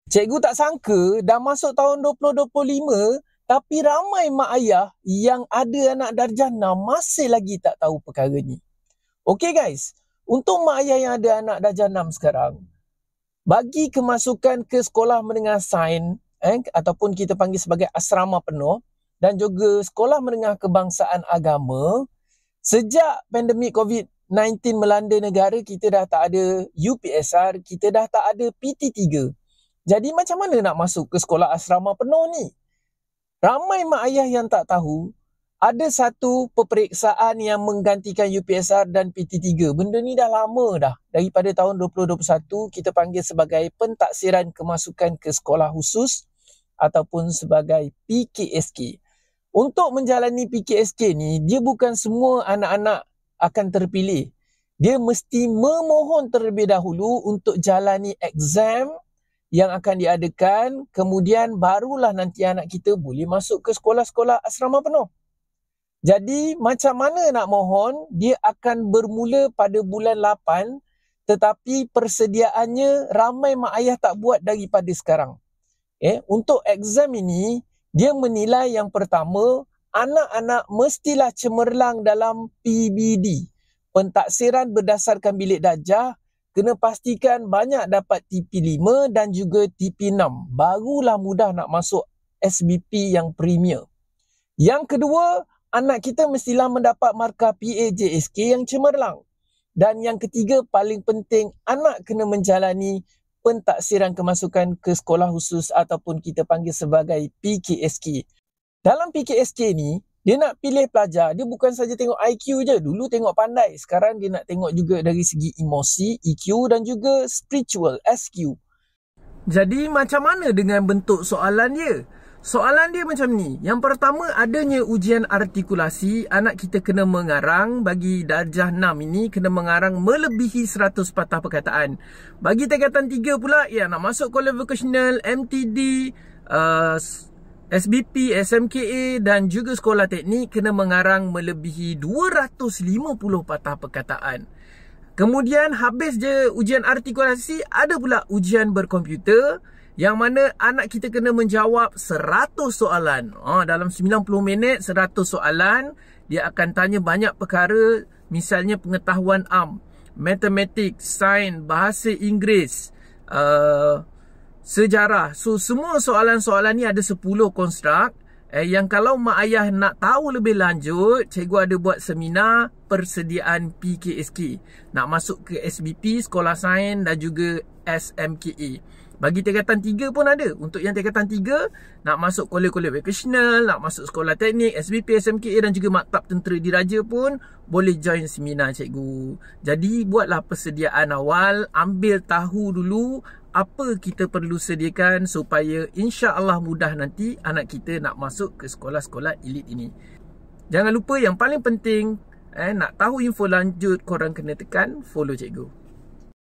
Cikgu tak sangka dah masuk tahun 2025 tapi ramai mak ayah yang ada anak darjah 6 masih lagi tak tahu perkara ni. Okey guys, untuk mak ayah yang ada anak darjah 6 sekarang, bagi kemasukan ke sekolah menengah sains ataupun kita panggil sebagai asrama penuh dan juga sekolah menengah kebangsaan agama, sejak pandemik COVID-19 melanda negara, kita dah tak ada UPSR, kita dah tak ada PT3. Jadi macam mana nak masuk ke sekolah asrama penuh ni? Ramai mak ayah yang tak tahu, ada satu peperiksaan yang menggantikan UPSR dan PT3. Benda ni dah lama dah. Daripada tahun 2021, kita panggil sebagai pentaksiran kemasukan ke sekolah khusus ataupun sebagai PKSK. Untuk menjalani PKSK ni, dia bukan semua anak-anak akan terpilih. Dia mesti memohon terlebih dahulu untuk jalani exam yang akan diadakan, kemudian barulah nanti anak kita boleh masuk ke sekolah-sekolah asrama penuh. Jadi macam mana nak mohon? Dia akan bermula pada bulan 8, tetapi persediaannya ramai mak ayah tak buat daripada sekarang. Untuk exam ini, dia menilai yang pertama, anak-anak mestilah cemerlang dalam PBD, pentaksiran berdasarkan bilik darjah. Kena pastikan banyak dapat TP5 dan juga TP6. Barulah mudah nak masuk SBP yang premier. Yang kedua, anak kita mestilah mendapat markah PAJSK yang cemerlang. Dan yang ketiga, paling penting, anak kena menjalani pentaksiran kemasukan ke sekolah khusus ataupun kita panggil sebagai PKSK. Dalam PKSK ni, dia nak pilih pelajar, dia bukan saja tengok IQ je. Dulu tengok pandai, sekarang dia nak tengok juga dari segi emosi, EQ dan juga spiritual, SQ. Jadi macam mana dengan bentuk soalan dia? Soalan dia macam ni. Yang pertama, adanya ujian artikulasi. Anak kita kena mengarang. Bagi darjah 6 ini, kena mengarang melebihi 100 patah perkataan. Bagi tingkatan 3 pula, ya, nak masuk college vocational, MTD, SBP, SMKA dan juga sekolah teknik, kena mengarang melebihi 250 patah perkataan. Kemudian habis je ujian artikulasi, ada pula ujian berkomputer yang mana anak kita kena menjawab 100 soalan. Dalam 90 minit 100 soalan. Dia akan tanya banyak perkara, misalnya pengetahuan am, matematik, sains, bahasa Inggeris, sejarah. So semua soalan-soalan ni ada 10 konstruk. Yang kalau mak ayah nak tahu lebih lanjut, cikgu ada buat seminar persediaan PKSK. Nak masuk ke SBP, sekolah sains dan juga SMKA. Bagi tingkatan 3 pun ada. Untuk yang tingkatan 3, nak masuk kolej-kolej vocational, nak masuk sekolah teknik, SBP, SMKA dan juga maktab tentera diraja pun boleh join seminar cikgu. Jadi buatlah persediaan awal, ambil tahu dulu apa kita perlu sediakan supaya insya-Allah mudah nanti anak kita nak masuk ke sekolah-sekolah elit ini. Jangan lupa yang paling penting, nak tahu info lanjut, korang kena tekan follow cikgu.